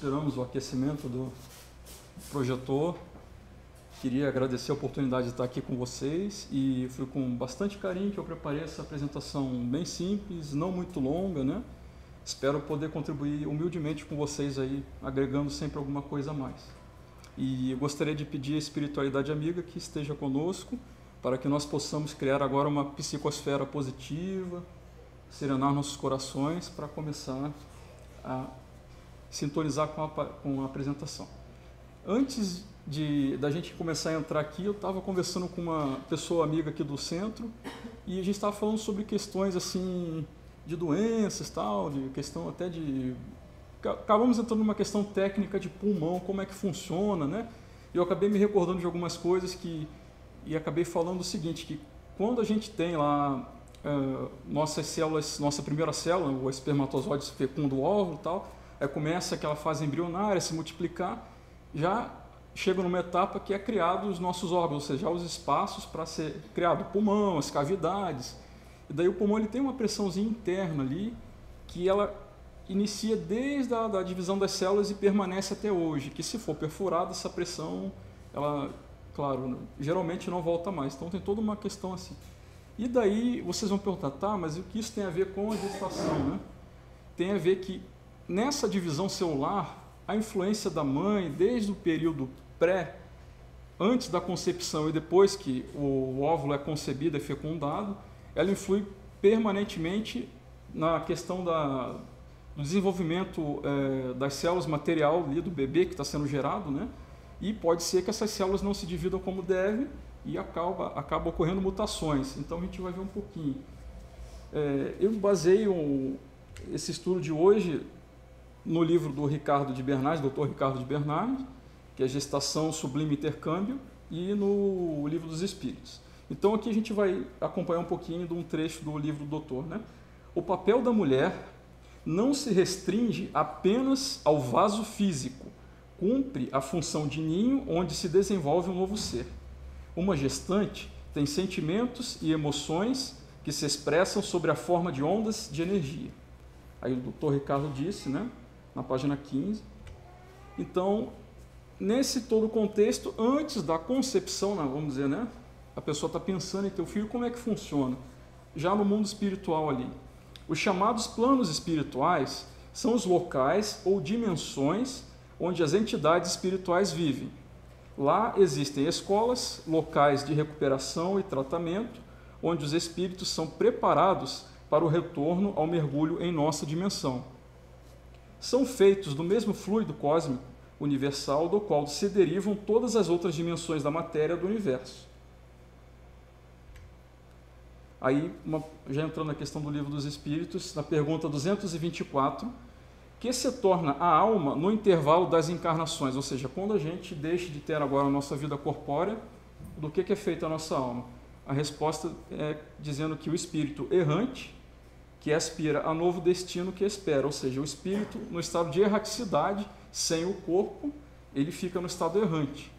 esperamos o aquecimento do projetor. Queria agradecer a oportunidade de estar aqui com vocês e foi com bastante carinho que eu preparei essa apresentação bem simples, não muito longa, né? Espero poder contribuir humildemente com vocês aí, agregando sempre alguma coisa a mais. E eu gostaria de pedir à espiritualidade amiga que esteja conosco para que nós possamos criar agora uma psicosfera positiva, serenar nossos corações para começar a sintonizar com a apresentação. Antes da gente começar a entrar aqui, eu estava conversando com uma pessoa amiga aqui do centro e a gente estava falando sobre questões assim de doenças, tal, de questão até de... Acabamos entrando numa questão técnica de pulmão, como é que funciona, né? E eu acabei me recordando de algumas coisas e acabei falando o seguinte, que quando a gente tem lá nossas células, nossa primeira célula, o espermatozoide fecunda o óvulo e tal, aí começa aquela fase embrionária, se multiplicar, já chega numa etapa que é criado os nossos órgãos, ou seja, os espaços para ser criado o pulmão, as cavidades. E daí o pulmão ele tem uma pressãozinha interna ali, que ela inicia desde a divisão das células e permanece até hoje, que se for perfurada, essa pressão, ela, claro, geralmente não volta mais. Então tem toda uma questão assim. E daí vocês vão perguntar, tá, mas o que isso tem a ver com a gestação, né? Tem a ver que nessa divisão celular, a influência da mãe, desde o período antes da concepção e depois que o óvulo é concebido e fecundado, ela influi permanentemente na questão do desenvolvimento das células material ali do bebê que está sendo gerado, né? E pode ser que essas células não se dividam como deve e acaba ocorrendo mutações. Então a gente vai ver um pouquinho. Eu baseio esse estudo de hoje no livro do Ricardo de Bernardes, Dr. Ricardo de Bernardes, que é Gestação, Sublime Intercâmbio, e no Livro dos Espíritos. Então aqui a gente vai acompanhar um pouquinho de um trecho do livro do doutor, né? O papel da mulher não se restringe apenas ao vaso físico, cumpre a função de ninho onde se desenvolve um novo ser. Uma gestante tem sentimentos e emoções que se expressam sobre a forma de ondas de energia. Aí o doutor Ricardo disse, né, na página 15. Então, nesse todo o contexto, antes da concepção, vamos dizer, né, a pessoa está pensando em ter o filho, como é que funciona? Já no mundo espiritual ali. Os chamados planos espirituais são os locais ou dimensões onde as entidades espirituais vivem. Lá existem escolas, locais de recuperação e tratamento, onde os espíritos são preparados para o retorno ao mergulho em nossa dimensão. São feitos do mesmo fluido cósmico universal do qual se derivam todas as outras dimensões da matéria do universo. Aí, já entrando na questão do Livro dos Espíritos, na pergunta 224, que se torna a alma no intervalo das encarnações, ou seja, quando a gente deixa de ter agora a nossa vida corpórea, do que é feita a nossa alma? A resposta é dizendo que o espírito errante, que aspira a novo destino que espera, ou seja, o espírito no estado de erraticidade, sem o corpo, ele fica no estado errante.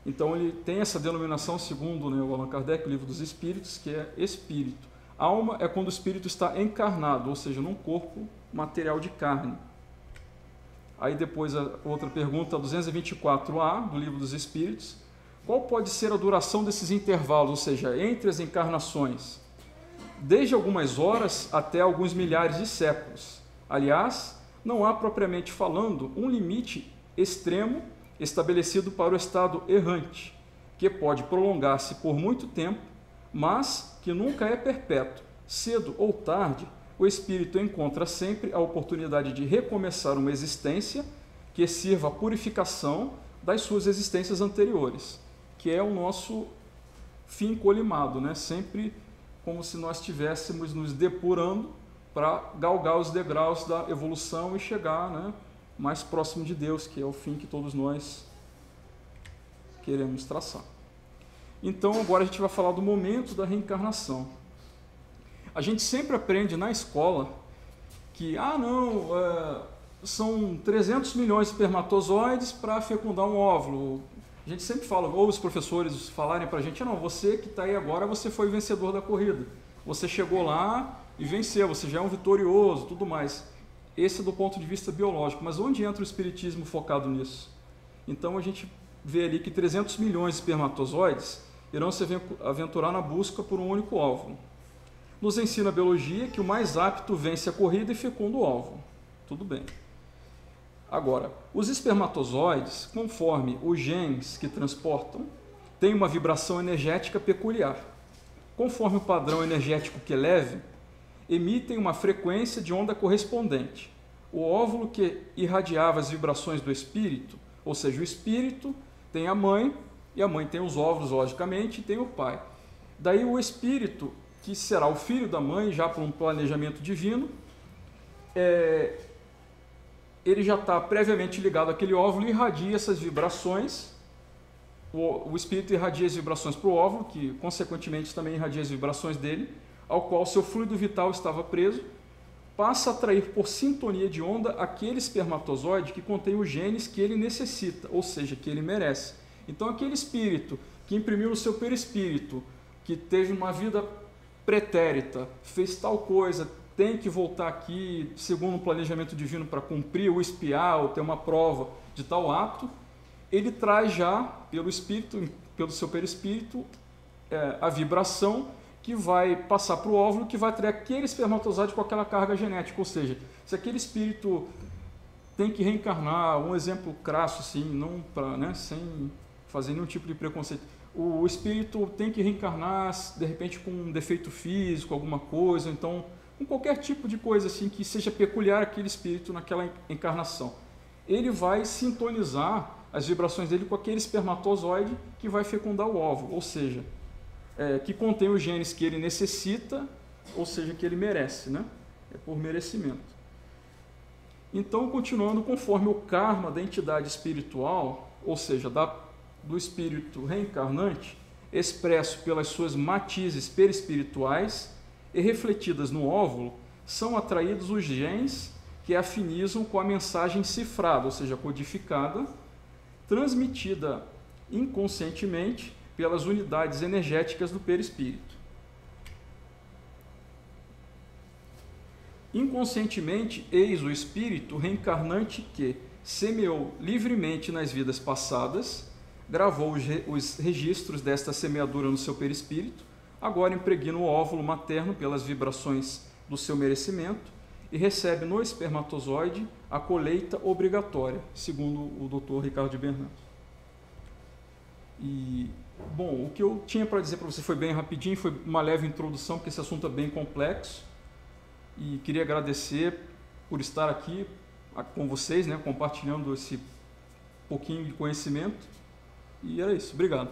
Então ele tem essa denominação, segundo, né, o Allan Kardec, o Livro dos Espíritos, que é espírito. Alma é quando o espírito está encarnado, ou seja, num corpo material de carne. Aí depois a outra pergunta, 224A, do Livro dos Espíritos. Qual pode ser a duração desses intervalos, ou seja, entre as encarnações? Desde algumas horas até alguns milhares de séculos. Aliás, não há propriamente falando um limite extremo estabelecido para o estado errante, que pode prolongar-se por muito tempo, mas que nunca é perpétuo. Cedo ou tarde, o espírito encontra sempre a oportunidade de recomeçar uma existência que sirva à purificação das suas existências anteriores, que é o nosso fim colimado, né? Sempre como se nós estivéssemos nos depurando para galgar os degraus da evolução e chegar, né, mais próximo de Deus, que é o fim que todos nós queremos traçar. Então, agora a gente vai falar do momento da reencarnação. A gente sempre aprende na escola que, são 300 milhões de espermatozoides para fecundar um óvulo. A gente sempre fala, ou os professores falarem para a gente, não, você que está aí agora, você foi vencedor da corrida. Você chegou lá e venceu, você já é um vitorioso, tudo mais. esse é do ponto de vista biológico, mas onde entra o espiritismo focado nisso? Então a gente vê ali que 300 milhões de espermatozoides irão se aventurar na busca por um único óvulo. Nos ensina a biologia que o mais apto vence a corrida e fecunda o óvulo. Tudo bem. Agora, os espermatozoides, conforme os genes que transportam, têm uma vibração energética peculiar. Conforme o padrão energético que eleve, emitem uma frequência de onda correspondente. O óvulo que irradiava as vibrações do espírito, ou seja, o espírito tem a mãe, e a mãe tem os óvulos, logicamente, e tem o pai. Daí o espírito, que será o filho da mãe, já por um planejamento divino, ele já está previamente ligado àquele óvulo e irradia essas vibrações. O espírito irradia as vibrações para o óvulo, que consequentemente também irradia as vibrações dele, ao qual seu fluido vital estava preso, passa a atrair por sintonia de onda aquele espermatozoide que contém os genes que ele necessita, ou seja, que ele merece. Então aquele espírito que imprimiu no seu perispírito, que teve uma vida pretérita, fez tal coisa, tem que voltar aqui segundo um planejamento divino para cumprir ou espiar ou ter uma prova de tal ato, ele traz já pelo espírito, pelo seu perispírito, a vibração que vai passar para o óvulo, que vai atrair aquele espermatozoide com aquela carga genética. Ou seja, se aquele espírito tem que reencarnar, um exemplo crasso assim, não para, né, sem fazer nenhum tipo de preconceito, o espírito tem que reencarnar de repente com um defeito físico, alguma coisa, então com qualquer tipo de coisa assim que seja peculiar àquele espírito naquela encarnação. Ele vai sintonizar as vibrações dele com aquele espermatozoide que vai fecundar o óvulo, ou seja, que contém os genes que ele necessita, ou seja, que ele merece, né? É por merecimento. Então, continuando, conforme o karma da entidade espiritual, ou seja, do espírito reencarnante, expresso pelas suas matizes perispirituais e refletidas no óvulo, são atraídos os genes que afinizam com a mensagem cifrada, ou seja, codificada, transmitida inconscientemente pelas unidades energéticas do perispírito. Inconscientemente, eis o espírito reencarnante que semeou livremente nas vidas passadas, gravou os registros desta semeadura no seu perispírito, agora impregna o óvulo materno pelas vibrações do seu merecimento e recebe no espermatozoide a colheita obrigatória, segundo o Dr. Ricardo de Bernardo. E, bom, o que eu tinha para dizer para você foi bem rapidinho, foi uma leve introdução, porque esse assunto é bem complexo. E queria agradecer por estar aqui com vocês, né, compartilhando esse pouquinho de conhecimento. E era isso. Obrigado.